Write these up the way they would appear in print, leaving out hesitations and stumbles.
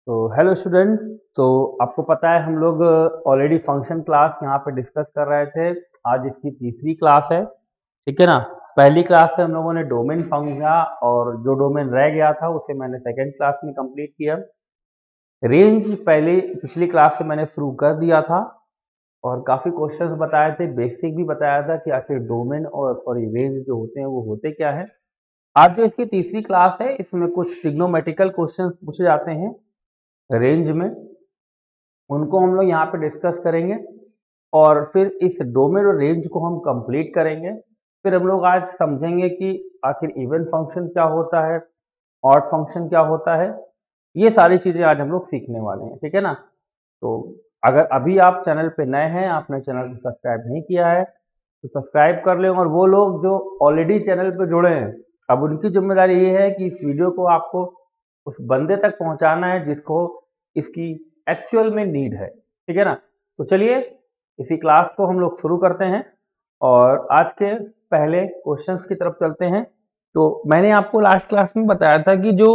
तो hello student. तो आपको पता है हम लोग ऑलरेडी फंक्शन क्लास यहाँ पे डिस्कस कर रहे थे। आज इसकी तीसरी क्लास है, ठीक है ना। पहली क्लास से हम लोगों ने डोमेन समझा और जो डोमेन रह गया था उसे मैंने सेकेंड क्लास में कंप्लीट किया। रेंज पहले पिछली क्लास से मैंने शुरू कर दिया था और काफ़ी क्वेश्चंस बताए थे, बेसिक भी बताया था कि आखिर डोमेन और रेंज जो होते हैं वो होते क्या है। आज जो इसकी तीसरी क्लास है इसमें कुछ ट्रिग्नोमेट्रिकल क्वेश्चंस पूछे जाते हैं रेंज में, उनको हम लोग यहाँ पे डिस्कस करेंगे और फिर इस डोमेन और रेंज को हम कंप्लीट करेंगे। फिर हम लोग आज समझेंगे कि आखिर इवन फंक्शन क्या होता है, ऑड फंक्शन क्या होता है। ये सारी चीज़ें आज हम लोग सीखने वाले हैं, ठीक है ना। तो अगर अभी आप चैनल पे नए हैं, आपने चैनल को सब्सक्राइब नहीं किया है तो सब्सक्राइब कर लें। और वो लोग जो ऑलरेडी चैनल पे जुड़े हैं, अब उनकी जिम्मेदारी ये है कि इस वीडियो को आपको उस बंदे तक पहुंचाना है जिसको इसकी एक्चुअल में नीड है, ठीक है ना। तो चलिए इसी क्लास को हम लोग शुरू करते हैं और आज के पहले क्वेश्चंस की तरफ चलते हैं। तो मैंने आपको लास्ट क्लास में बताया था कि जो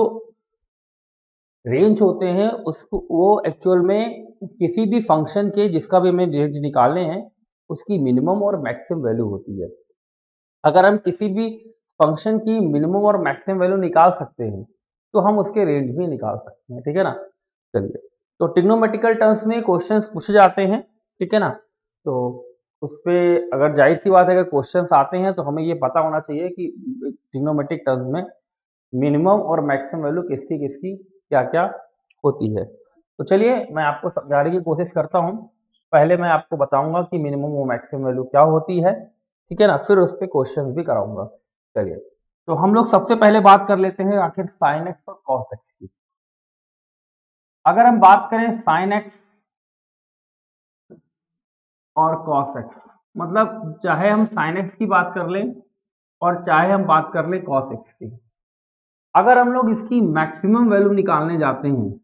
रेंज होते हैं उसको वो एक्चुअल में किसी भी फंक्शन के जिसका भी हमें रेंज निकालने हैं उसकी मिनिमम और मैक्सिमम वैल्यू होती है। अगर हम किसी भी फंक्शन की मिनिमम और मैक्सिमम वैल्यू निकाल सकते हैं तो हम उसके रेंज भी निकाल सकते हैं, ठीक है ना। चलिए, तो ट्रिग्नोमेट्रिकल टर्म्स में क्वेश्चंस पूछे जाते हैं, ठीक है ना। तो उस पे अगर जाहिर सी बात है अगर क्वेश्चंस आते हैं तो हमें ये पता होना चाहिए कि ट्रिग्नोमेट्रिक टर्म्स में मिनिमम और मैक्सिमम वैल्यू किसकी किसकी क्या क्या होती है। तो चलिए मैं आपको समझाने की कोशिश करता हूँ। पहले मैं आपको बताऊंगा कि मिनिमम और मैक्सिमम वैल्यू क्या होती है, ठीक है ना, फिर उस पर क्वेश्चन भी कराऊंगा। चलिए, तो हम लोग सबसे पहले बात कर लेते हैं आखिर साइन एक्स और कॉस एक्स की। अगर हम बात करें साइन एक्स और कॉस एक्स, मतलब चाहे हम साइन एक्स की बात कर लें और चाहे हम बात कर लें कॉस एक्स की, अगर हम लोग इसकी मैक्सिमम वैल्यू निकालने जाते हैं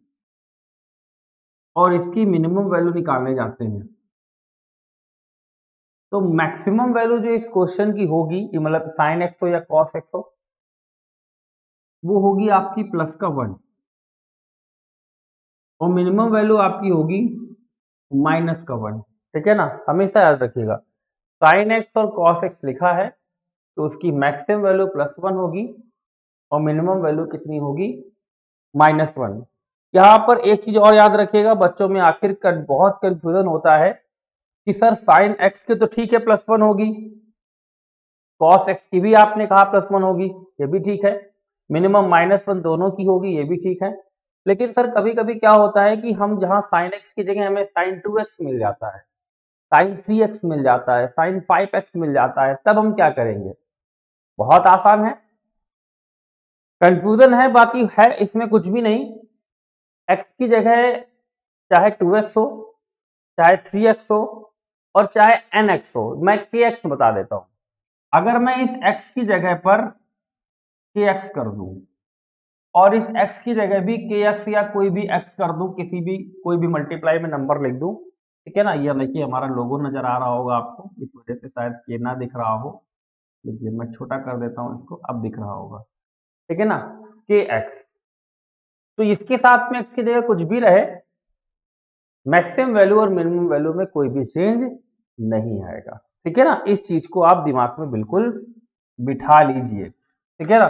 और इसकी मिनिमम वैल्यू निकालने जाते हैं तो मैक्सिमम वैल्यू जो इस क्वेश्चन की होगी, कि मतलब साइन एक्स हो या कॉस एक्स हो, वो होगी आपकी प्लस का 1 और मिनिमम वैल्यू आपकी होगी माइनस का 1, ठीक है ना। हमेशा याद रखिएगा, साइन एक्स और कॉस एक्स लिखा है तो उसकी मैक्सिमम वैल्यू +1 होगी और मिनिमम वैल्यू कितनी होगी, -1। यहाँ पर एक चीज और याद रखिएगा, बच्चों में आखिर बहुत कंफ्यूजन होता है कि सर साइन एक्स के तो ठीक है +1 होगी, कॉस एक्स की भी आपने कहा +1 होगी, ये भी ठीक है, मिनिमम -1 दोनों की होगी, ये भी ठीक है। लेकिन सर कभी कभी क्या होता है कि हम जहां साइन एक्स की जगह हमें साइन 2x मिल जाता है, साइन 3x मिल जाता है, साइन 5x मिल जाता है, तब हम क्या करेंगे। बहुत आसान है, कंफ्यूजन है, बाकी है इसमें कुछ भी नहीं। x की जगह चाहे 2x हो, चाहे 3x हो और चाहे nx हो, मैं kx बता देता हूं। अगर मैं इस x की जगह पर kx कर दूं और इस x की जगह भी kx या कोई भी x कर दूं, किसी भी कोई भी मल्टीप्लाई में नंबर लिख दूं, ठीक है ना। ये देखिए हमारा लोगो नजर आ रहा होगा आपको, इस वजह से शायद ये ना दिख रहा हो, देखिए मैं छोटा कर देता हूं इसको, अब दिख रहा होगा, ठीक है ना, kx। तो इसके साथ में x की जगह कुछ भी रहे, मैक्सिमम वैल्यू और मिनिमम वैल्यू में कोई भी चेंज नहीं आएगा, ठीक है ना। इस चीज को आप दिमाग में बिल्कुल बिठा लीजिए, ठीक है ना।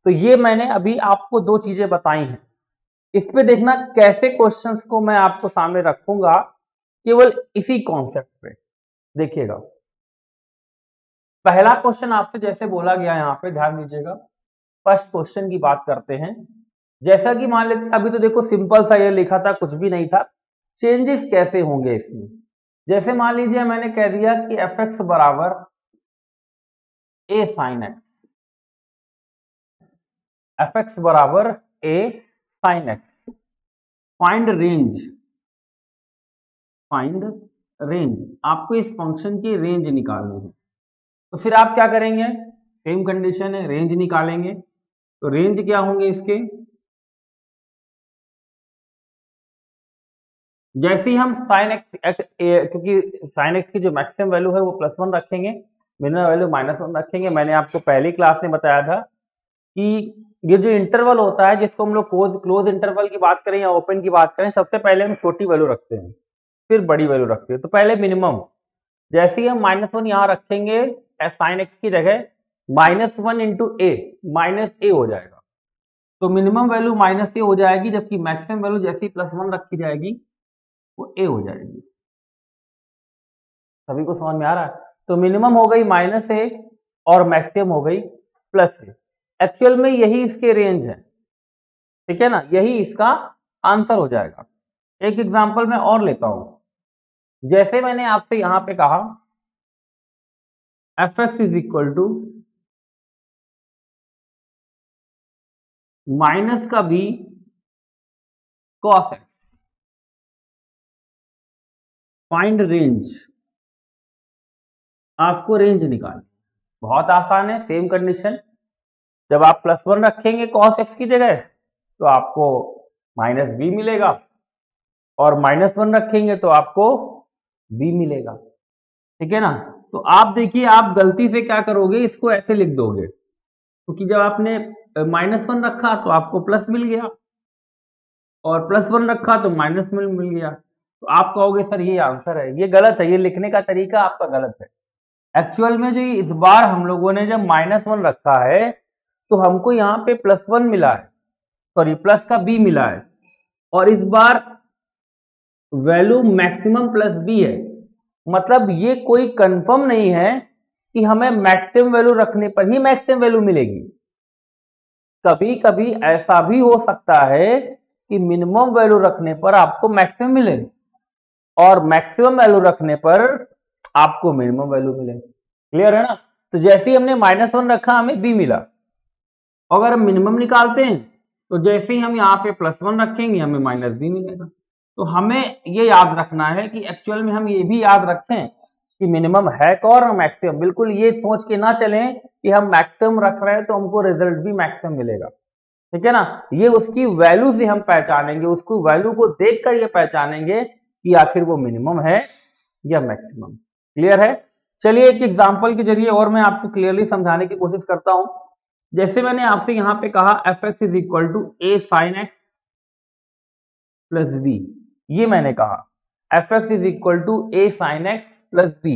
तो ये मैंने अभी आपको दो चीजें बताई हैं, इस पे देखना कैसे क्वेश्चंस को मैं आपको सामने रखूंगा, केवल इसी कॉन्सेप्ट पे देखिएगा। पहला क्वेश्चन आपसे जैसे बोला गया, यहाँ पे ध्यान दीजिएगा, फर्स्ट क्वेश्चन की बात करते हैं। जैसा कि मान लेते अभी तो देखो सिंपल सा ये लिखा था, कुछ भी नहीं था, चेंजेस कैसे होंगे इसमें। जैसे मान लीजिए मैंने कह दिया कि एफ एक्स बराबर A sine X, F X बराबर A sine X, find range, find range, आपको इस फंक्शन की रेंज निकालनी है। तो फिर आप क्या करेंगे, सेम कंडीशन है, रेंज निकालेंगे। तो रेंज क्या होंगे इसके, जैसे ही हम साइन एक्स, क्योंकि साइन एक्स की जो मैक्सिमम वैल्यू है वो +1 रखेंगे, मिनिमम वैल्यू -1 रखेंगे। मैंने आपको पहली क्लास में बताया था कि ये जो इंटरवल होता है जिसको हम लोग क्लोज इंटरवल की बात करें या ओपन की बात करें, सबसे पहले हम छोटी वैल्यू रखते हैं, फिर बड़ी वैल्यू रखते हैं। तो पहले मिनिमम, जैसे ही हम -1 यहाँ रखेंगे साइन एक्स की जगह, -1 इंटू ए, माइनस ए हो जाएगा। तो मिनिमम वैल्यू माइनस ए हो जाएगी, जबकि मैक्सिमम वैल्यू जैसे ही +1 रखी जाएगी वो ए हो जाएगी। सभी को समझ में आ रहा है? तो मिनिमम हो गई -a और मैक्सिमम हो गई +a। एक्चुअल में यही इसके रेंज है, ठीक है ना, यही इसका आंसर हो जाएगा। एक एग्जांपल मैं और लेता हूं। जैसे मैंने आपसे यहां पे कहा fx is equal to minus का b cos x, find range. आपको रेंज निकालनी, बहुत आसान है, सेम कंडीशन। जब आप +1 रखेंगे cos x की जगह तो आपको -b मिलेगा, और -1 रखेंगे तो आपको b मिलेगा, ठीक है ना। तो आप देखिए, आप गलती से क्या करोगे, इसको ऐसे लिख दोगे, क्योंकि जब आपने -1 रखा तो आपको प्लस मिल गया, और +1 रखा तो माइनस मिल गया। तो आप कहोगे सर ये आंसर है। ये गलत है, ये लिखने का तरीका आपका गलत है। एक्चुअल में जो इस बार हम लोगों ने जब -1 रखा है तो हमको यहाँ पे +1 मिला है, सॉरी प्लस का b मिला है, और इस बार वैल्यू मैक्सिमम +b है। मतलब ये कोई कंफर्म नहीं है कि हमें मैक्सिमम वैल्यू रखने पर ही मैक्सिमम वैल्यू मिलेगी। कभी कभी ऐसा भी हो सकता है कि मिनिमम वैल्यू रखने पर आपको मैक्सिमम मिले, और मैक्सिमम वैल्यू रखने पर आपको मिनिमम वैल्यू मिले। क्लियर है ना? तो जैसे ही हमने -1 रखा हमें b मिला, अगर हम मिनिमम निकालते हैं तो जैसे ही हम यहाँ पे +1 रखेंगे हमें -b मिलेगा। तो हमें ये याद रखना है कि एक्चुअल में हम ये भी याद रखें कि मिनिमम है कौन और मैक्सिमम। बिल्कुल ये सोच के ना चलें कि हम मैक्सिमम रख रहे हैं तो हमको रिजल्ट भी मैक्सिमम मिलेगा, ठीक है ना। ये उसकी वैल्यू से हम पहचानेंगे, उसको वैल्यू को देखकर ये पहचानेंगे कि आखिर वो मिनिमम है या मैक्सिमम। क्लियर है? चलिए एक एग्जांपल के जरिए और मैं आपको क्लियरली समझाने की कोशिश करता हूं। जैसे मैंने आपसे यहां पे कहा fx is equal to a sin x plus b, ये मैंने कहा fx is equal to a sin x plus b।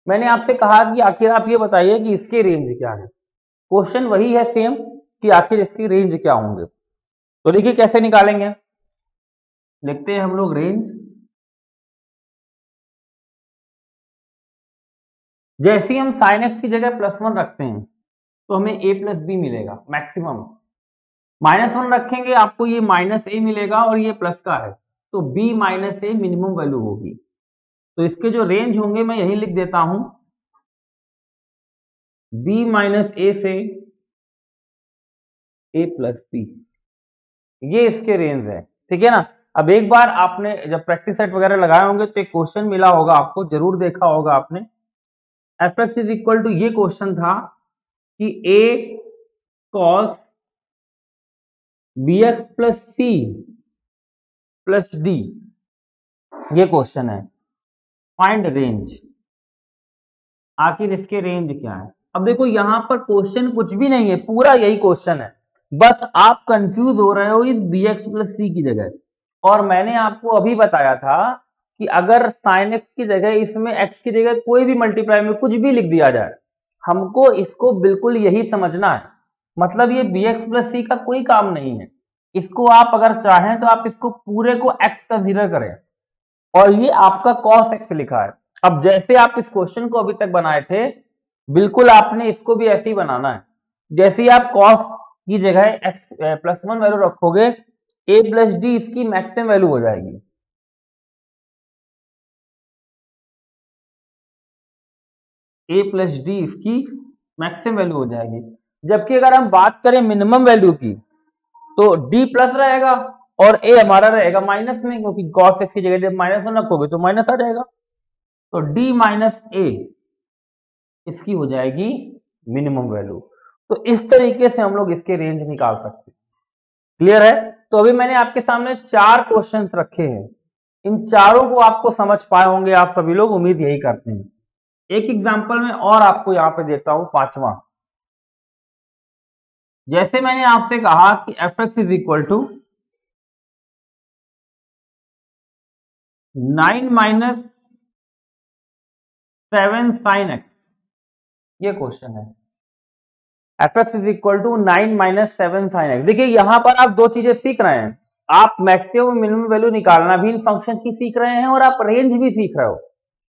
मैंने आपसे कहा कि आखिर आप ये बताइए कि इसके रेंज क्या है। क्वेश्चन वही है सेम कि आखिर इसकी रेंज क्या होंगे। तो देखिए कैसे निकालेंगे, लिखते हैं हम लोग रेंज। जैसे ही हम sin x की जगह +1 रखते हैं तो हमें a प्लस b मिलेगा मैक्सिमम। -1 रखेंगे आपको ये -a मिलेगा, और ये प्लस का है तो b minus a minimum value होगी। तो इसके जो रेंज होंगे मैं यही लिख देता हूं, b माइनस a से a प्लस b, ये इसके रेंज है, ठीक है ना। अब एक बार आपने जब प्रैक्टिस सेट वगैरह लगाए होंगे तो एक क्वेश्चन मिला होगा आपको, जरूर देखा होगा आपने। fx इज इक्वल टू, ये क्वेश्चन था कि a cos bx plus c plus d, ये क्वेश्चन है। फाइंड रेंज, आखिर इसके रेंज क्या है। अब देखो यहां पर क्वेश्चन कुछ भी नहीं है, पूरा यही क्वेश्चन है, बस आप कंफ्यूज हो रहे हो इस bx प्लस c की जगह। और मैंने आपको अभी बताया था कि अगर sin x की जगह इसमें x की जगह कोई भी मल्टीप्लाई में कुछ भी लिख दिया जाए, हमको इसको बिल्कुल यही समझना है। मतलब ये bx प्लस c का कोई काम नहीं है। इसको आप अगर चाहें तो आप इसको पूरे को x कंसीडर करें, और ये आपका cos x लिखा है। अब जैसे आप इस क्वेश्चन को अभी तक बनाए थे, बिल्कुल आपने इसको भी ऐसे ही बनाना है। जैसे ही आप cos की जगह x +1 वैल्यू रखोगे, a प्लस डी इसकी मैक्सिमम वैल्यू हो जाएगी। a प्लस डी इसकी मैक्सिमम वैल्यू हो जाएगी। जबकि अगर हम बात करें मिनिमम वैल्यू की तो d प्लस रहेगा और a हमारा रहेगा माइनस में, क्योंकि cos x की जगह जब -1 रखोगे तो माइनस आ जाएगा। तो d माइनस a इसकी हो जाएगी मिनिमम वैल्यू। तो इस तरीके से हम लोग इसके रेंज निकाल सकते हैं। क्लियर है? तो अभी मैंने आपके सामने 4 क्वेश्चंस रखे हैं, इन चारों को आपको समझ पाए होंगे आप सभी लोग, उम्मीद यही करते हैं। एक एग्जांपल में और आपको यहां पे देता हूं, 5वां। जैसे मैंने आपसे कहा कि F X is equal to 9 minus 7 sine X, ये क्वेश्चन है। F X is equal to 9 minus 7 sine X. देखिए यहां पर आप दो चीजें सीख रहे हैं, आप मैक्सिमम मिनिमम वैल्यू निकालना भी इन फंक्शन की सीख रहे हैं और आप रेंज भी सीख रहे हो।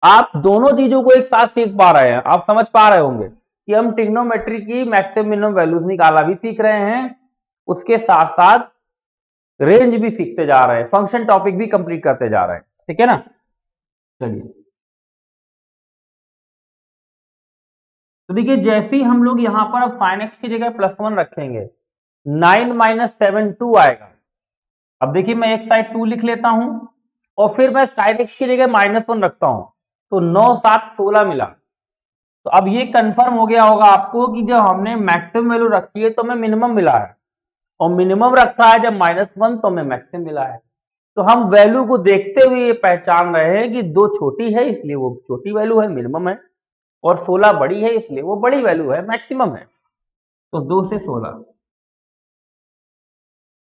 आप दोनों चीजों को एक साथ सीख पा रहे हैं। आप समझ पा रहे होंगे कि हम ट्रिग्नोमेट्री की मैक्सिमम मिनिमम वैल्यूज निकालना भी सीख रहे हैं, उसके साथ साथ रेंज भी सीखते जा रहे हैं, फंक्शन टॉपिक भी कंप्लीट करते जा रहे हैं। ठीक है ना। चलिए, तो देखिए जैसे ही हम लोग यहां पर अब साइन एक्स की जगह +1 रखेंगे, 9 माइनस 7 2 आएगा। अब देखिए मैं एक साइड 2 लिख लेता हूं और फिर मैं साइन एक्स की जगह -1 रखता हूं, तो 9 7 16 मिला। तो अब ये कंफर्म हो गया होगा आपको कि जब हमने मैक्सिमम वैल्यू रखी है तो हमें मिनिमम मिला है, और मिनिमम रखा है जब -1 तो हमें मैक्सिमम मिला है। तो हम वैल्यू को देखते हुए ये पहचान रहे हैं कि 2 छोटी है इसलिए वो छोटी वैल्यू है, मिनिमम है, और 16 बड़ी है इसलिए वो बड़ी वैल्यू है, मैक्सिमम है। तो 2 से 16,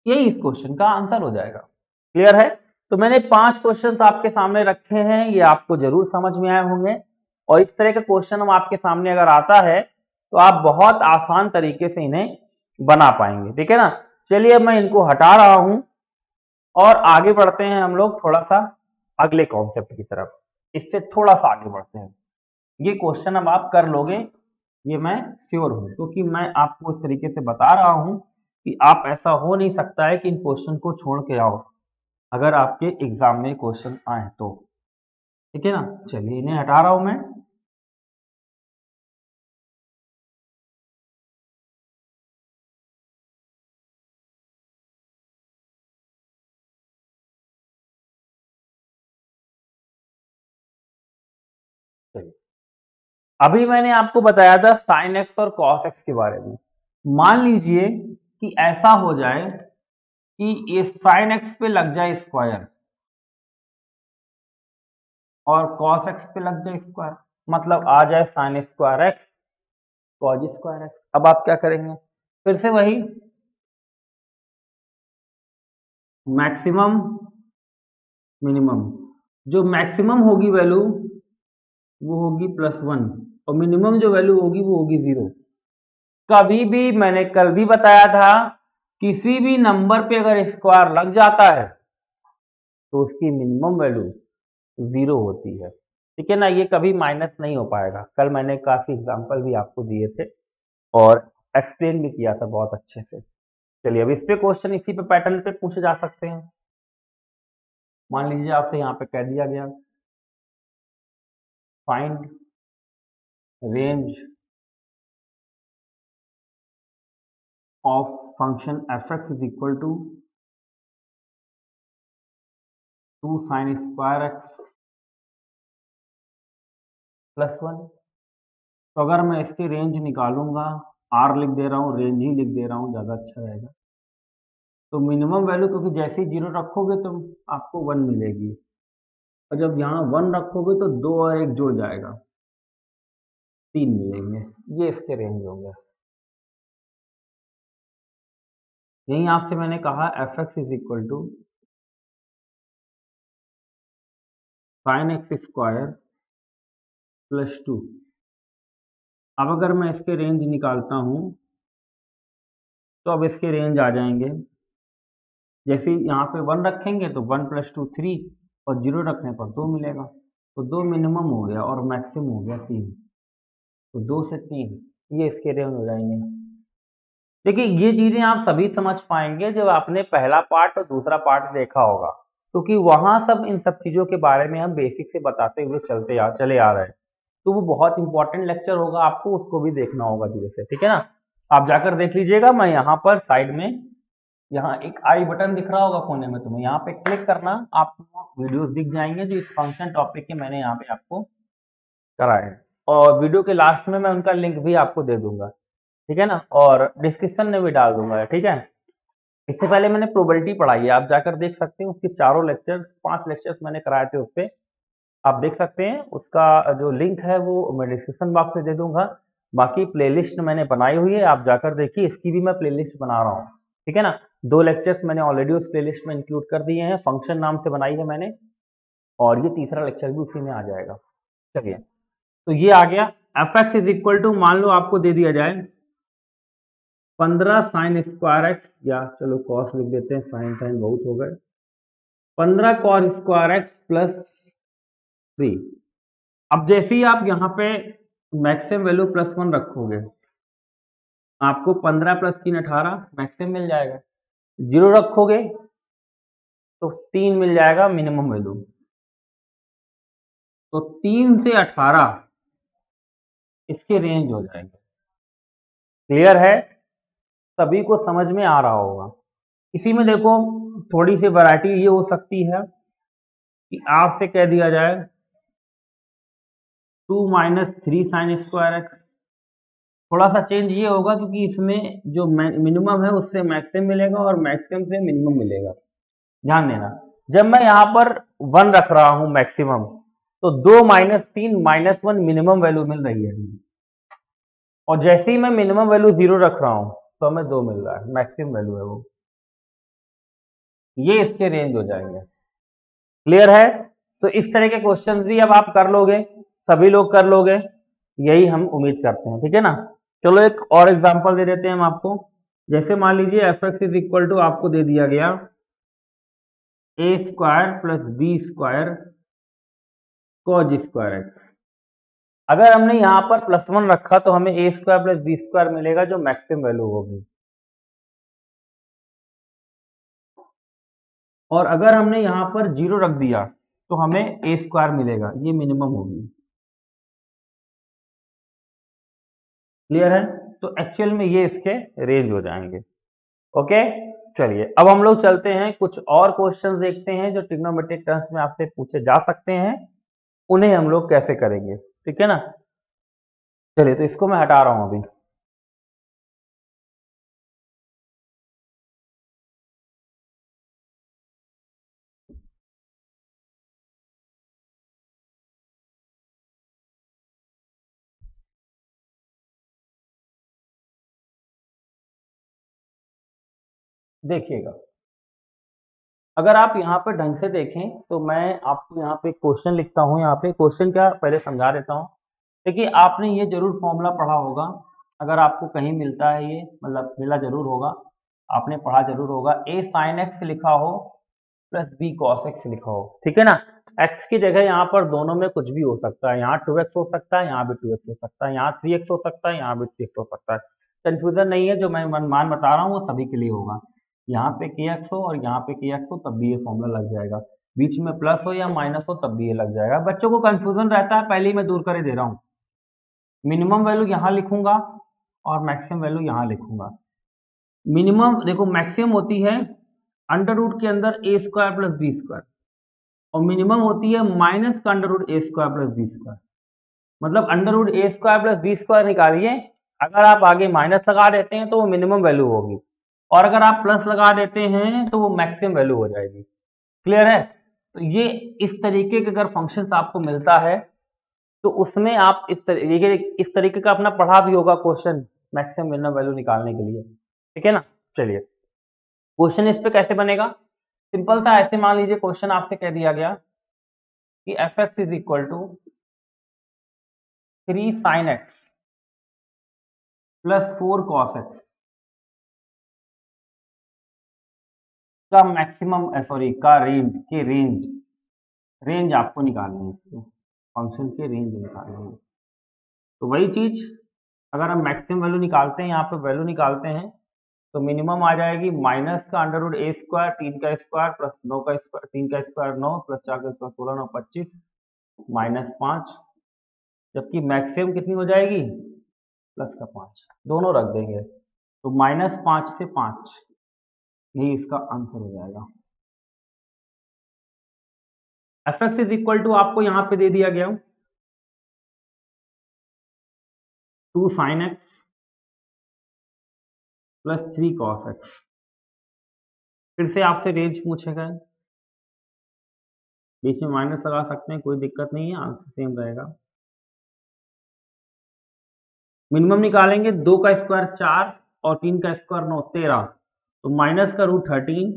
यही इस क्वेश्चन का आंसर हो जाएगा। क्लियर है। तो मैंने 5 क्वेश्चन आपके सामने रखे हैं, ये आपको जरूर समझ में आए होंगे, और इस तरह का क्वेश्चन हम आपके सामने अगर आता है तो आप बहुत आसान तरीके से इन्हें बना पाएंगे। ठीक है ना। चलिए अब मैं इनको हटा रहा हूं और आगे बढ़ते हैं हम लोग थोड़ा सा अगले कॉन्सेप्ट की तरफ। इससे थोड़ा सा आगे बढ़ते हैं। ये क्वेश्चन अब आप कर लोगे, ये मैं श्योर हूं, क्योंकि मैं आपको इस तरीके से बता रहा हूं कि आप ऐसा हो नहीं सकता है कि इन क्वेश्चन को छोड़ के आओ अगर आपके एग्जाम में क्वेश्चन आए तो। ठीक है ना। चलिए इन्हें हटा रहा हूं मैं। चलिए, अभी मैंने आपको बताया था साइन एक्स और कॉस एक्स के बारे में। मान लीजिए कि ऐसा हो जाए कि ये साइन एक्स पे लग जाए स्क्वायर और कॉस एक्स पे लग जाए स्क्वायर, मतलब आ जाए sign square x cos square x. अब आप क्या करेंगे, फिर से वही मैक्सिमम मिनिमम, जो मैक्सिमम होगी वैल्यू वो होगी +1 और मिनिमम जो वैल्यू होगी वो होगी 0। कभी भी मैंने कल भी बताया था, किसी भी नंबर पे अगर स्क्वायर लग जाता है तो उसकी मिनिमम वैल्यू 0 होती है। ठीक है ना। ये कभी माइनस नहीं हो पाएगा। कल मैंने काफी एग्जांपल भी आपको दिए थे और एक्सप्लेन भी किया था बहुत अच्छे से। चलिए अब इस पे क्वेश्चन इसी पे पैटर्न पे पूछे जा सकते हैं। मान लीजिए आपसे यहाँ पे कह दिया गया find range of function F X is equal to 2 sine square X +1। तो अगर मैं इसकी रेंज निकालूंगा, आर लिख दे रहा हूँ, रेंज ही लिख दे रहा हूँ, ज़्यादा अच्छा रहेगा। तो मिनिमम वैल्यू क्योंकि जैसे ही 0 रखोगे तो आपको 1 मिलेगी, और जब यहाँ 1 रखोगे तो 2 और 1 जुड़ जाएगा, 3 मिलेंगे। ये इसके रेंज हो गया। यही आपसे मैंने कहा F X is equal to sine X square +2। अब अगर मैं इसके रेंज निकालता हूँ तो अब इसके रेंज आ जाएंगे, जैसे यहाँ पे 1 रखेंगे तो 1 + 2 3, और 0 रखने पर 2 मिलेगा। तो 2 मिनिमम हो गया और मैक्सिमम हो गया 3। तो 2 से 3 ये इसके रेंज हो जाएंगे। देखिए ये चीजें आप सभी समझ पाएंगे जब आपने पहला पार्ट और दूसरा पार्ट देखा होगा, क्योंकि वहां सब इन सब चीजों के बारे में हम बेसिक से बताते हुए चले आ रहे हैं। तो वो बहुत इंपॉर्टेंट लेक्चर होगा, आपको उसको भी देखना होगा धीरे से। ठीक है ना। आप जाकर देख लीजिएगा। मैं यहाँ पर साइड में, यहाँ एक आई बटन दिख रहा होगा कोने में, तुम्हें यहाँ पे क्लिक करना, आपको वीडियोस दिख जाएंगे जो इस फंक्शन टॉपिक के मैंने यहाँ पे आपको कराए हैं, और वीडियो के लास्ट में मैं उनका लिंक भी आपको दे दूंगा। ठीक है ना। और डिस्क्रिप्शन में भी डाल दूंगा। ठीक है। इससे पहले मैंने प्रोबेबिलिटी पढ़ाई है, आप जाकर देख सकते हैं। उसके चारों लेक्चर्स 5 लेक्चर्स मैंने कराए थे, उस पर आप देख सकते हैं। उसका जो लिंक है वो मैं डिस्क्रिप्शन बॉक्स में दे दूंगा। बाकी प्लेलिस्ट मैंने बनाई हुई है, आप जाकर देखिए, इसकी भी मैं प्लेलिस्ट बना रहा हूँ। ठीक है ना, 2 लेक्चर्स मैंने ऑलरेडी उस प्लेलिस्ट में इंक्लूड कर दिए हैं, फंक्शन नाम से बनाई है मैंने, और ये तीसरा लेक्चर भी उसी में आ जाएगा। चलिए, तो ये आ गया। F X is equal to, मान लो आपको दे दिया जाए 15 साइन स्क्वायर एक्स, या चलो कॉस लिख देते हैं, साइन साइन बहुत हो गए, 15 कॉस स्क्वायर एक्स प्लस 3। अब जैसे ही आप यहाँ पे मैक्सिमम वैल्यू +1 रखोगे, आपको 15 + 3 18 मैक्सिमम मिल जाएगा। 0 रखोगे तो 3 मिल जाएगा मिनिमम वैल्यू। तो 3 से 18 इसके रेंज हो जाएंगे। क्लियर है, सभी को समझ में आ रहा होगा। इसी में देखो थोड़ी सी वैरायटी ये हो सकती है कि आपसे कह दिया जाए 2 - 3 साइन स्क्वायर एक्स। थोड़ा सा चेंज ये होगा क्योंकि इसमें जो मिनिमम है उससे मैक्सिमम मिलेगा और मैक्सिमम से मिनिमम मिलेगा। ध्यान देना, जब मैं यहाँ पर 1 रख रहा हूं मैक्सिमम, तो 2 - 3 -1 मिनिमम वैल्यू मिल रही है, और जैसे ही मैं मिनिमम वैल्यू 0 रख रहा हूं तो हमें 2 मिल रहा है, मैक्सिमम वैल्यू है वो। ये इसके रेंज हो जाएंगे। क्लियर है, तो इस तरह के क्वेश्चन भी अब आप कर लोगे, सभी लोग कर लोगे, यही हम उम्मीद करते हैं। ठीक है ना, चलो एक और एग्जांपल दे देते हैं हम आपको। जैसे मान लीजिए F X is equal to आपको दे दिया गया a² + b² cos square x. अगर हमने यहाँ पर +1 रखा तो हमें a² + b² मिलेगा, जो मैक्सिमम वैल्यू होगी, और अगर हमने यहाँ पर 0 रख दिया तो हमें a² मिलेगा, ये मिनिमम होगी। क्लियर है, तो एक्चुअल में ये इसके रेंज हो जाएंगे। ओके, चलिए अब हम लोग चलते हैं, कुछ और क्वेश्चंस देखते हैं जो ट्रिग्नोमेट्रिक टर्म्स में आपसे पूछे जा सकते हैं, उन्हें हम लोग कैसे करेंगे। ठीक है ना, चलिए तो इसको मैं हटा रहा हूं अभी। देखिएगा, अगर आप यहाँ पर ढंग से देखें तो मैं आपको यहाँ पे क्वेश्चन लिखता हूँ, यहाँ पे क्वेश्चन क्या पहले समझा देता हूँ। देखिए, आपने ये जरूर फॉर्मूला पढ़ा होगा, अगर आपको कहीं मिलता है, ये मतलब मिला जरूर होगा, आपने पढ़ा जरूर होगा, a sin x लिखा हो प्लस b cos x लिखा हो। ठीक है ना, x की जगह यहाँ पर दोनों में कुछ भी हो सकता है, यहाँ 2x हो सकता है, यहाँ भी 2x हो सकता है, यहाँ 3x हो सकता है, यहाँ भी 3x हो सकता है। कंफ्यूजन नहीं है, जो मैं मान बता रहा हूँ वो सभी के लिए होगा। यहाँ पे kx हो और यहाँ पे kx हो तब भी ये फॉर्मूला लग जाएगा, बीच में प्लस हो या माइनस हो तब भी ये लग जाएगा। बच्चों को कंफ्यूजन रहता है, पहले ही मैं दूर कर ही दे रहा हूँ। मिनिमम वैल्यू यहाँ लिखूंगा और मैक्सिमम वैल्यू यहाँ लिखूंगा। मिनिमम देखो, मैक्सिमम होती है √ के अंदर a² + b², और मिनिमम होती है माइनस का √ a² + b²। मतलब √ a² + b² निकालिए, अगर आप आगे माइनस लगा देते हैं तो वो मिनिमम वैल्यू होगी, और अगर आप प्लस लगा देते हैं तो वो मैक्सिमम वैल्यू हो जाएगी। क्लियर है, तो ये इस तरीके के अगर फंक्शन आपको मिलता है तो उसमें आप इस तरीके का अपना पढ़ा भी होगा क्वेश्चन, मैक्सिमम मिनिमम वैल्यू निकालने के लिए। ठीक है ना, चलिए क्वेश्चन इस पे कैसे बनेगा, सिंपल था। ऐसे मान लीजिए क्वेश्चन आपसे कह दिया गया कि F X is equal to 3 sin x plus 4 cos x का मैक्सिमम, सॉरी का रेंज आपको निकालनी है, इसको फंक्शन के रेंज निकालनी है। तो वही चीज, अगर हम मैक्सिमम वैल्यू निकालते हैं, यहाँ पे वैल्यू निकालते हैं, तो मिनिमम आ जाएगी माइनस का √a², 3 का स्क्वायर प्लस 9 का स्क्वायर, 3 का स्क्वायर 9 प्लस 4 का स्क्वायर 16, 9 25 -5, जबकि मैक्सिमम कितनी हो जाएगी, प्लस का 5, दोनों रख देंगे तो -5 से 5, यही इसका आंसर हो जाएगा। F X is equal to आपको यहाँ पे दे दिया गया 2 sin x plus 3 cos x। फिर से आपसे रेंज पूछेगा, बीच में माइनस लगा सकते हैं, कोई दिक्कत नहीं है, आंसर सेम रहेगा। मिनिमम निकालेंगे, 2 का स्क्वायर 4 और 3 का स्क्वायर 9, 13, तो माइनस का रूट 13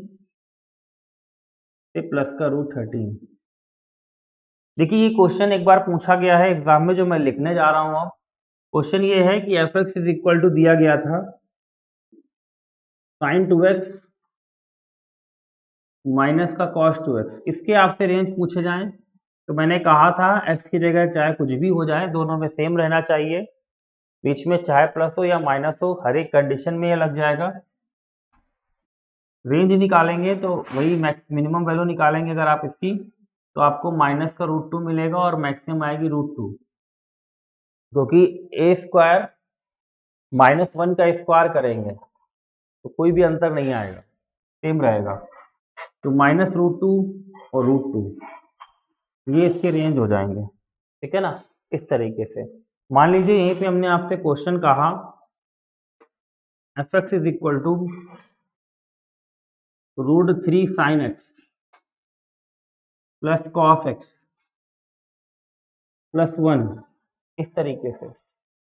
से प्लस का रूट 13। देखिए ये क्वेश्चन एक बार पूछा गया है एग्जाम में, जो मैं लिखने जा रहा हूं अब। क्वेश्चन ये है कि F X is equal to दिया गया था साइन 2x माइनस का कॉस 2x, इसके आपसे रेंज पूछे जाएं तो मैंने कहा था x की जगह चाहे कुछ भी हो जाए, दोनों में सेम रहना चाहिए, बीच में चाहे प्लस हो या माइनस हो, हर एक कंडीशन में ये लग जाएगा। रेंज निकालेंगे तो वही मिनिमम वैल्यू निकालेंगे अगर आप इसकी, तो आपको माइनस का रूट 2 मिलेगा और मैक्सिमम आएगी रूट 2, क्योंकि ए स्क्वायर -1 का स्क्वायर करेंगे तो कोई भी अंतर नहीं आएगा, सेम रहेगा। तो -√2 और √2 ये इसके रेंज हो जाएंगे, ठीक है ना, इस तरीके से। मान लीजिए यहीं पे हमने आपसे क्वेश्चन कहा F X is equal to √3 sin x plus cos x plus 1, इस तरीके से।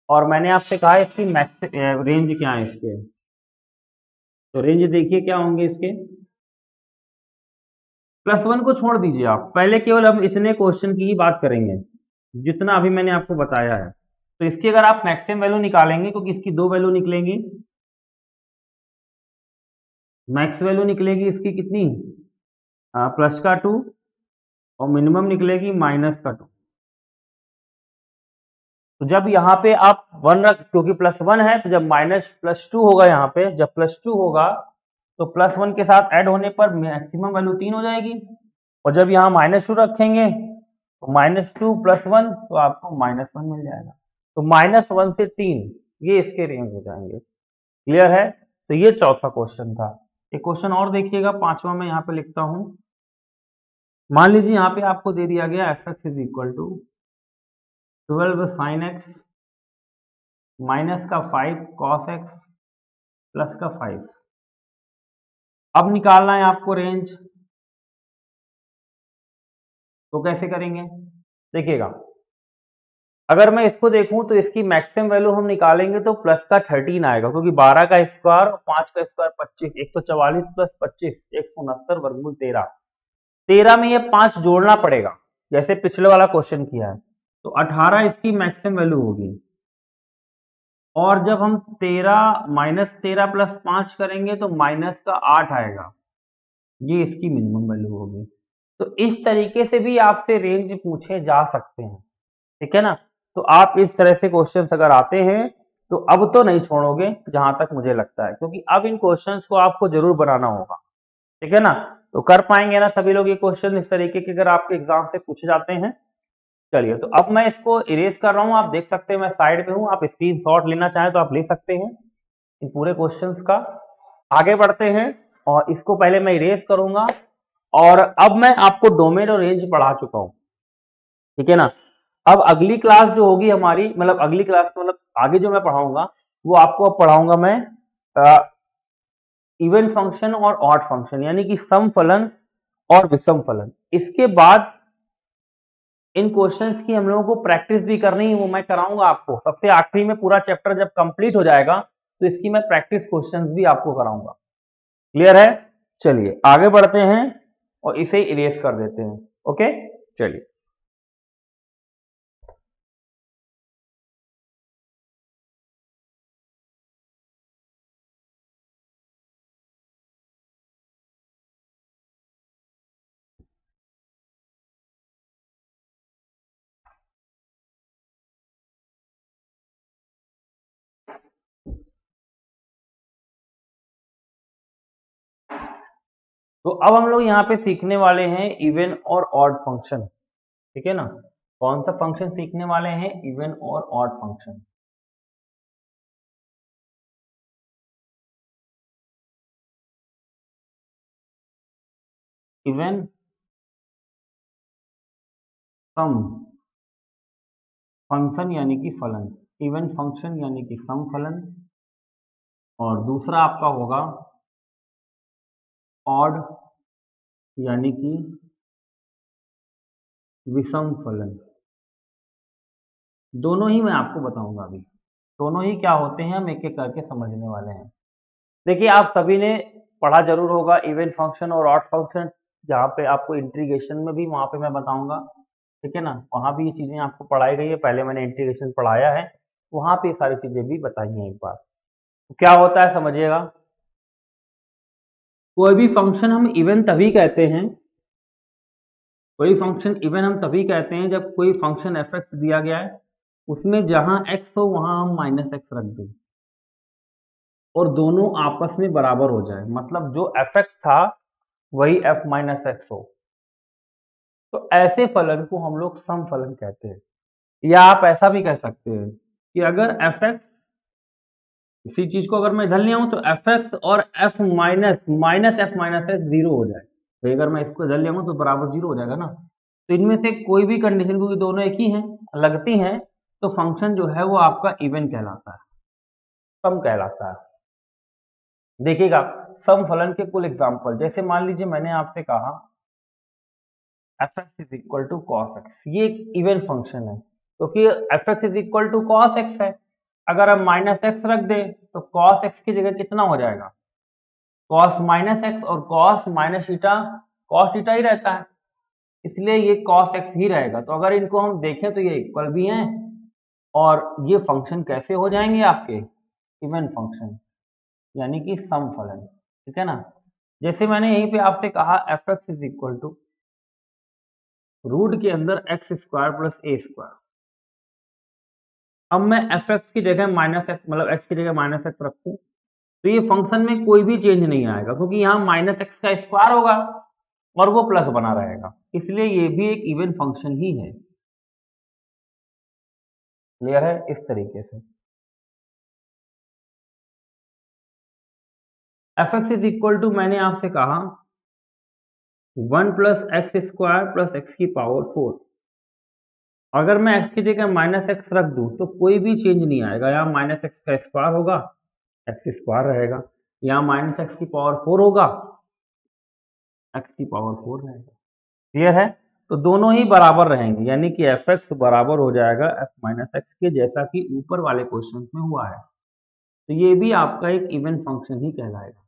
और मैंने आपसे कहा इसकी मैक्स रेंज क्या है इसके, तो रेंज देखिए क्या होंगे इसके। +1 को छोड़ दीजिए आप, पहले केवल हम इतने क्वेश्चन की ही बात करेंगे जितना अभी मैंने आपको बताया है। तो इसकी अगर आप मैक्सिमम वैल्यू निकालेंगे, क्योंकि इसकी 2 वैल्यू निकलेंगी, मैक्स वैल्यू निकलेगी इसकी कितनी, प्लस का 2, और मिनिमम निकलेगी माइनस का 2। तो जब यहाँ पे आप 1 रख, क्योंकि +1 है, तो जब +2 होगा, यहाँ पे जब +2 होगा तो +1 के साथ ऐड होने पर मैक्सिमम वैल्यू 3 हो जाएगी, और जब यहाँ -2 रखेंगे तो -2 + 1 तो आपको -1 मिल जाएगा। तो -1 से 3 ये इसके रेंज हो जाएंगे। क्लियर है? तो ये चौथा क्वेश्चन था। एक क्वेश्चन और देखिएगा, पांचवा मैं यहाँ पे लिखता हूँ। मान लीजिए यहाँ पे आपको दे दिया गया F X is equal to 12 sin x minus का 5 cos x प्लस का 5। अब निकालना है आपको रेंज, तो कैसे करेंगे देखिएगा। अगर मैं इसको देखूं तो इसकी मैक्सिमम वैल्यू हम निकालेंगे तो प्लस का 13 आएगा, क्योंकि 12 का स्क्वायर और 5 का स्क्वायर 25, 144 प्लस 25 169 वर्गमूल 13। 13 में ये 5 जोड़ना पड़ेगा जैसे पिछले वाला क्वेश्चन किया है, तो 18 इसकी मैक्सिमम वैल्यू होगी। और जब हम 13 -13 प्लस 5 करेंगे तो माइनस का 8 आएगा, ये इसकी मिनिमम वैल्यू होगी। तो इस तरीके से भी आपसे रेंज पूछे जा सकते हैं, ठीक है ना। तो आप इस तरह से क्वेश्चंस अगर आते हैं तो अब तो नहीं छोड़ोगे जहां तक मुझे लगता है, क्योंकि अब इन क्वेश्चंस को आपको जरूर बनाना होगा, ठीक है ना। तो कर पाएंगे ना सभी लोग ये क्वेश्चन इस तरीके के, अगर आपके एग्जाम से पूछे जाते हैं। चलिए, तो अब मैं इसको इरेज कर रहा हूं, आप देख सकते हैं मैं साइड पे हूं, आप स्क्रीनशॉट लेना चाहें तो आप ले सकते हैं इन पूरे क्वेश्चंस का। आगे बढ़ते हैं, और इसको पहले मैं इरेज करूंगा। और अब मैं आपको डोमेन और रेंज पढ़ा चुका हूं, ठीक है ना। अब अगली क्लास जो होगी हमारी, मतलब अगली क्लास मतलब आगे जो मैं पढ़ाऊंगा वो आपको अब पढ़ाऊंगा मैं इवन फंक्शन और ऑड फंक्शन, यानी कि सम फलन और विषम फलन। इसके बाद इन क्वेश्चंस की हम लोगों को प्रैक्टिस भी करनी है, वो मैं कराऊंगा आपको सबसे आखिरी में। पूरा चैप्टर जब कंप्लीट हो जाएगा तो इसकी मैं प्रैक्टिस क्वेश्चंस भी आपको कराऊंगा। क्लियर है? चलिए आगे बढ़ते हैं और इसे इरेज कर देते हैं। ओके, चलिए। तो अब हम लोग यहाँ पे सीखने वाले हैं इवन और ऑड फंक्शन, ठीक है ना। कौन सा फंक्शन सीखने वाले हैं? इवन और ऑड फंक्शन। इवन सम फंक्शन यानी कि फलन, इवन फंक्शन यानी कि सम फलन, और दूसरा आपका होगा ऑड यानी कि विषम फलन। दोनों ही मैं आपको बताऊंगा अभी। दोनों ही क्या होते हैं हम एक एक करके समझने वाले हैं। देखिए आप सभी ने पढ़ा जरूर होगा इवन फंक्शन और ऑड फंक्शन, जहाँ पे आपको इंटीग्रेशन में भी वहाँ पे मैं बताऊंगा, ठीक है ना, वहाँ भी ये चीजें आपको पढ़ाई गई है, पहले मैंने इंटीग्रेशन पढ़ाया है, वहाँ पे ये सारी चीजें भी बताई हैं एक बार। तो क्या होता है समझिएगा, कोई भी फंक्शन हम इवन तभी कहते हैं, कोई फंक्शन इवन हम तभी कहते हैं जब कोई फंक्शन एफ एक्स दिया गया है, उसमें जहां एक्स हो वहां हम माइनस एक्स रख दें और दोनों आपस में बराबर हो जाए, मतलब जो एफ एक्स था वही एफ माइनस एक्स हो, तो ऐसे फलन को हम लोग सम फलन कहते हैं। या आप ऐसा भी कह सकते हैं कि अगर एफ एक्स, इसी चीज को अगर मैं इधर ले आऊं तो एफ एक्स और F minus minus F minus x zero हो जाए, तो अगर मैं इसको इधर ले आऊं तो बराबर जीरो हो जाएगा ना। तो इनमें से कोई भी कंडीशन, क्योंकि दोनों एक ही हैं, लगती हैं, तो फंक्शन जो है वो आपका इवन कहलाता है, सम कहलाता है। देखिएगा सम फलन के कुल एग्जाम्पल, जैसे मान लीजिए मैंने आपसे कहा F X is equal to cos X, ये एक इवन फंक्शन है क्योंकि F X is equal to cos X है। अगर हम माइनस एक्स रख दें तो कॉस एक्स की जगह कितना हो जाएगा, कॉस माइनस एक्स, और cos minus theta cos theta ही रहता है, इसलिए ये कॉस एक्स ही रहेगा। तो अगर इनको हम देखें तो ये इक्वल भी हैं और ये फंक्शन कैसे हो जाएंगे आपके इवन फंक्शन, यानी कि सम फलन, ठीक है ना। जैसे मैंने यहीं पे आपसे कहा F X is equal to root के अंदर X square plus A square. अब मैं एफ एक्स की जगह माइनस एक्स, मतलब एक्स की जगह माइनस एक्स रखूं तो ये फंक्शन में कोई भी चेंज नहीं आएगा, क्योंकि यहाँ माइनस एक्स का स्क्वायर होगा और वो प्लस बना रहेगा, इसलिए ये भी एक इवन फंक्शन ही है। क्लियर है, इस तरीके से F X is equal to, मैंने आपसे कहा 1 plus X square plus X की पावर 4। अगर मैं एक्स की जगह माइनस एक्स रख दूं तो कोई भी चेंज नहीं आएगा, यहाँ माइनस एक्स का स्क्वायर होगा, एक्स स्क्वायर रहेगा, यहाँ माइनस एक्स की पावर 4 होगा, एक्स की पावर 4 रहेगा। क्लियर है, तो दोनों ही बराबर रहेंगे, यानी कि एफ एक्स बराबर हो जाएगा एफ माइनस एक्स के, जैसा कि ऊपर वाले क्वेश्चन में हुआ है। तो ये भी आपका एक इवन फंक्शन ही कहलाएगा।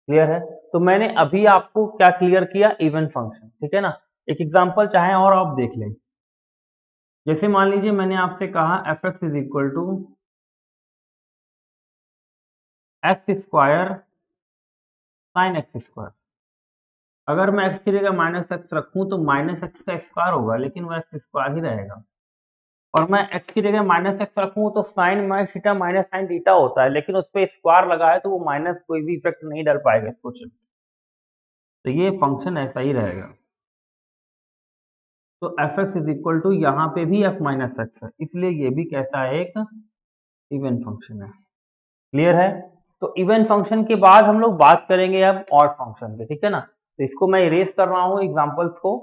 क्लियर है, तो मैंने अभी आपको क्या क्लियर किया, इवन फंक्शन, ठीक है ना। एक एग्जांपल चाहे और आप देख लें, जैसे मान लीजिए मैंने आपसे कहा F X is equal to X square sine X square. अगर मैं एक्स की जगह माइनस एक्स रखूं तो माइनस एक्स का स्क्वायर होगा, लेकिन वो एक्स स्क्वायर ही रहेगा, और मैं एक्स की जगह माइनस एक्स रखूं तो sine minus theta minus sine theta होता है, लेकिन उस पर स्क्वायर लगा है तो वो माइनस कोई भी इफेक्ट नहीं डाल पाएगा इसको, तो ये फंक्शन ऐसा ही रहेगा। तो F X is equal to, यहाँ पे भी एफ माइनस एक्स है, इसलिए ये भी कैसा है, एक इवन फंक्शन है। क्लियर है, तो इवन फंक्शन के बाद हम लोग बात करेंगे अब ऑड फंक्शन पे, ठीक है ना। तो इसको मैं इरेज कर रहा हूँ एग्जांपल्स को,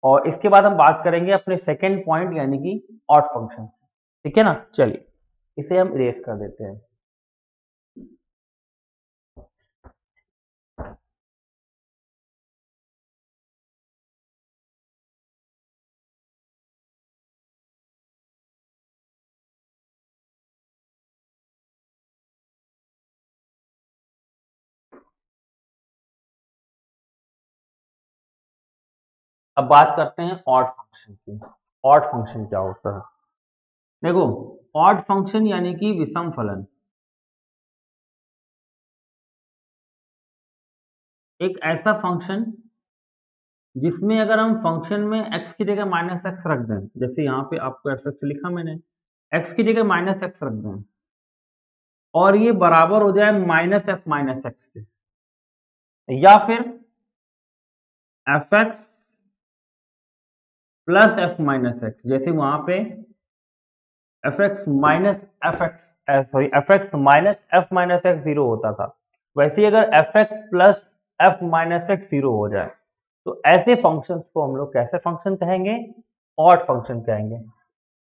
और इसके बाद हम बात करेंगे अपने सेकंड पॉइंट यानी कि ऑड फंक्शन, ठीक है ना। चलिए इसे हम इरेज कर देते हैं। अब बात करते हैं ऑड फंक्शन की। ऑड फंक्शन क्या होता है, देखो ऑड फंक्शन यानी कि विषम फलन, एक ऐसा फंक्शन जिसमें अगर हम फंक्शन में x की जगह माइनस एक्स रख दें, जैसे यहाँ पे आपको एफ एक्स लिखा मैंने, x की जगह माइनस एक्स रख दें और ये बराबर हो जाए माइनस एफ माइनस एक्स के, या फिर F x plus F minus x, जैसे वहां पे F x minus F x, sorry F x minus F minus x zero होता था, वैसे ही अगर F x plus F minus x zero हो जाए तो ऐसे फंक्शंस को हम लोग कैसे फंक्शन कहेंगे, ऑड फंक्शन कहेंगे,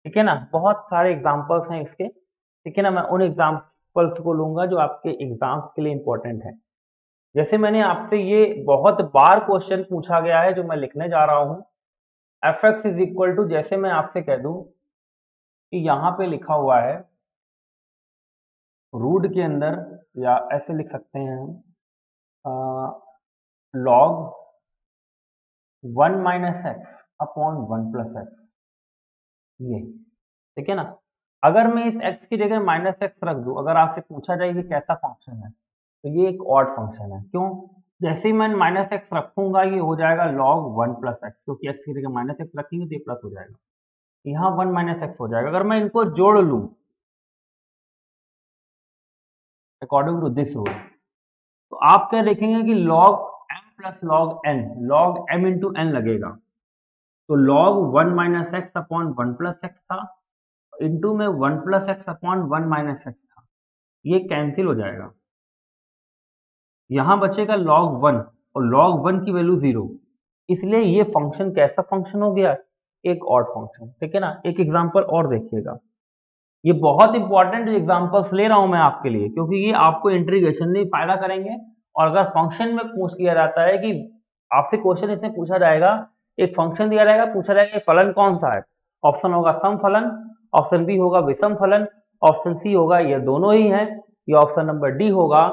ठीक है ना। बहुत सारे एग्जांपल्स हैं इसके, ठीक है ना, मैं उन एग्जांपल्स को लूंगा जो आपके एग्जाम्स के लिए इंपॉर्टेंट है। जैसे मैंने आपसे ये बहुत बार क्वेश्चन पूछा गया है जो मैं लिखने जा रहा हूं, F X is equal to, जैसे मैं आपसे कह दूं कि यहाँ पे लिखा हुआ है रूट के अंदर, या ऐसे लिख सकते हैं log 1 minus X upon 1 plus x, ये ठीक है ना। अगर मैं इस x की जगह माइनस एक्स रख दूं, अगर आपसे पूछा जाए कि कैसा फंक्शन है, तो ये एक ऑड फंक्शन है। क्यों? जैसे ही मैं माइनस एक्स रखूंगा ये हो जाएगा log 1 प्लस एक्स, क्योंकि x की जगह माइनस एक्स रखेंगे तो ये प्लस हो जाएगा, यहाँ 1 माइनस एक्स हो जाएगा। अगर मैं इनको जोड़ लूं अकॉर्डिंग टू दिस रूल, तो आप क्या देखेंगे कि log m plus log m into N लगेगा। तो log 1 minus X upon 1 plus X था, इंटू में 1 plus X upon 1 minus X था, ये कैंसिल हो जाएगा। यहां बचेगा log 1 और log 1 की वैल्यू 0, इसलिए ये फंक्शन कैसा फंक्शन हो गया? एक ऑड फंक्शन, ठीक है ना। एक एग्जांपल और देखिएगा, ये बहुत इंपॉर्टेंट एग्जांपल्स ले रहा हूं मैं आपके लिए, क्योंकि ये आपको इंटीग्रेशन में फायदा करेंगे। और अगर फंक्शन में पूछ लिया जाता है कि आपसे क्वेश्चन इसमें पूछा जाएगा, एक फंक्शन दिया जाएगा, पूछा जाएगा ये फलन कौन सा है, ऑप्शन होगा सम फलन, ऑप्शन बी होगा विषम फलन, ऑप्शन सी होगा ये दोनों ही है, या ऑप्शन नंबर डी होगा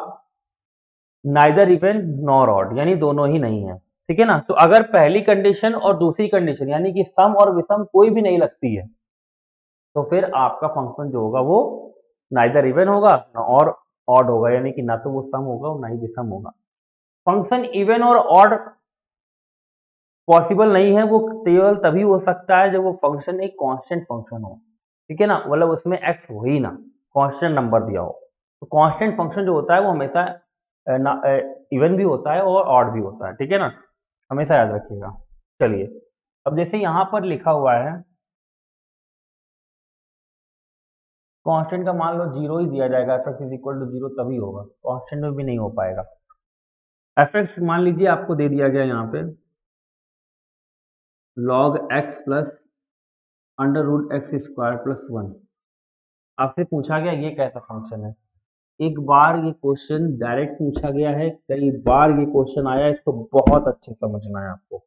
नाइदर इवन नॉर ऑड, यानी दोनों ही नहीं है, ठीक है ना। तो अगर पहली कंडीशन और दूसरी कंडीशन यानी कि सम और विषम कोई भी नहीं लगती है, तो फिर आपका फंक्शन जो होगा वो नाइदर इवन होगा और ऑड होगा, यानी कि ना तो वो सम होगा और ना ही विषम होगा। फंक्शन इवन और ऑड पॉसिबल नहीं है, वो केवल तभी हो सकता है जब वो फंक्शन एक कांस्टेंट फंक्शन हो, ठीक है ना, मतलब उसमें एक्स हो ही ना, कांस्टेंट नंबर दिया हो। तो कांस्टेंट फंक्शन जो होता है वो हमेशा इवन भी होता है और ऑड भी होता है, ठीक है ना, हमेशा याद रखिएगा। चलिए, अब जैसे यहाँ पर लिखा हुआ है कांस्टेंट का मान लो 0 ही दिया जाएगा, F X is equal to 0 तभी होगा, कांस्टेंट में भी नहीं हो पाएगा। एफ एक्स मान लीजिए आपको दे दिया गया यहाँ पे log x plus under root X square plus 1, आपसे पूछा गया ये कैसा फंक्शन है। एक बार ये क्वेश्चन डायरेक्ट पूछा गया है, कई बार ये क्वेश्चन आया है, इसको बहुत अच्छे से समझना है आपको।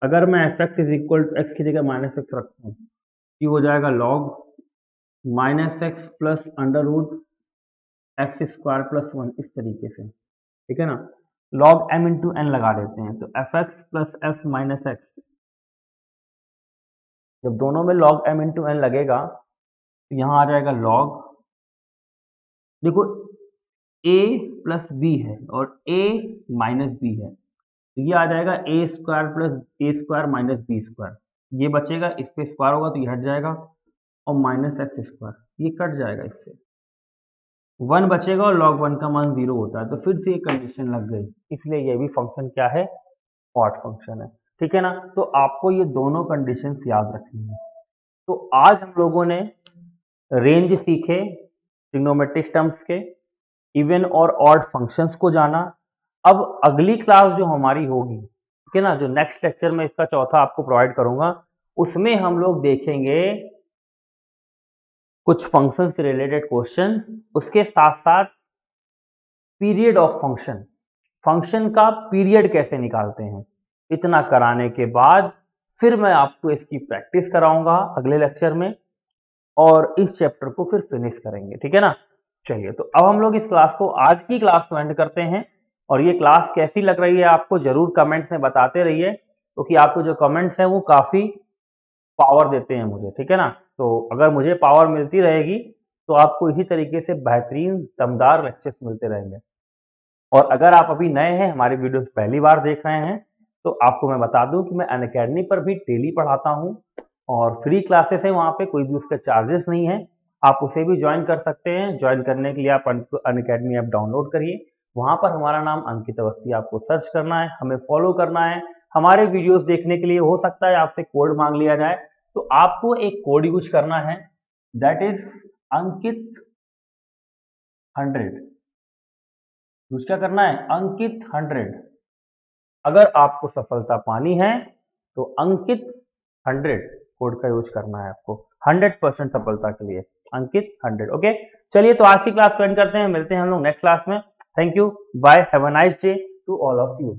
अगर मैं F X is equal to X की जगह माइनस एक्स रखूँ, ये हो जाएगा log minus X plus under root X square plus 1, इस तरीके से, ठीक है ना। log m इंटू एन लगा देते हैं, तो F x plus F minus x, जब दोनों में log m इंटू एन लगेगा तो यहाँ आ जाएगा log, देखो a प्लस बी है और a माइनस बी है, तो ये आ जाएगा ए square plus A square minus B square, ये बचेगा, इस पे स्क्वायर होगा तो ये हट जाएगा, और माइनस एक्स स्क्वायर ये कट जाएगा, इससे 1 बचेगा और log 1 का मान 0 होता है, तो फिर से ये कंडीशन लग गई, इसलिए ये भी फंक्शन क्या है? ऑड फंक्शन है, ठीक है ना। तो आपको ये दोनों कंडीशंस याद रखनी है। तो आज हम लोगों ने रेंज सीखे ट्रिग्नोमेट्रिक टर्म्स के, इवन और ऑड फंक्शंस को जाना। अब अगली क्लास जो हमारी होगी, ठीक है ना, जो नेक्स्ट लेक्चर में इसका चौथा आपको प्रोवाइड करूंगा, उसमें हम लोग देखेंगे कुछ फंक्शन से रिलेटेड क्वेश्चन, उसके साथ साथ पीरियड ऑफ फंक्शन, फंक्शन का पीरियड कैसे निकालते हैं। इतना कराने के बाद फिर मैं आपको इसकी प्रैक्टिस कराऊंगा अगले लेक्चर में, और इस चैप्टर को फिर फिनिश करेंगे, ठीक है ना। चलिए, तो अब हम लोग इस क्लास को, आज की क्लास को एंड करते हैं, और ये क्लास कैसी लग रही है आपको जरूर कमेंट्स में बताते रहिए, क्योंकि आपको जो कमेंट्स हैं वो काफ़ी पावर देते हैं मुझे, ठीक है ना। तो अगर मुझे पावर मिलती रहेगी तो आपको इसी तरीके से बेहतरीन दमदार लेक्चर्स मिलते रहेंगे। और अगर आप अभी नए हैं, हमारे वीडियोस पहली बार देख रहे हैं, तो आपको मैं बता दूं कि मैं अनअकैडमी पर भी डेली पढ़ाता हूं, और फ्री क्लासेस हैं वहाँ पे, कोई भी उसका चार्जेस नहीं है, आप उसे भी ज्वाइन कर सकते हैं। ज्वाइन करने के लिए आप अनअकैडमी ऐप डाउनलोड करिए, वहाँ पर हमारा नाम अंकित अवस्थी आपको सर्च करना है, हमें फॉलो करना है। हमारे वीडियोस देखने के लिए हो सकता है आपसे कोड मांग लिया जाए, तो आपको एक कोड यूज करना है, दैट इज अंकित 100। यूज क्या करना है? अंकित 100। अगर आपको सफलता पानी है तो अंकित 100 कोड का यूज करना है आपको 100% सफलता के लिए, अंकित 100। ओके, चलिए, तो आज की क्लास को एंड करते हैं, मिलते हैं हम लोग नेक्स्ट क्लास में। Thank you, bye, have a nice day to all of you.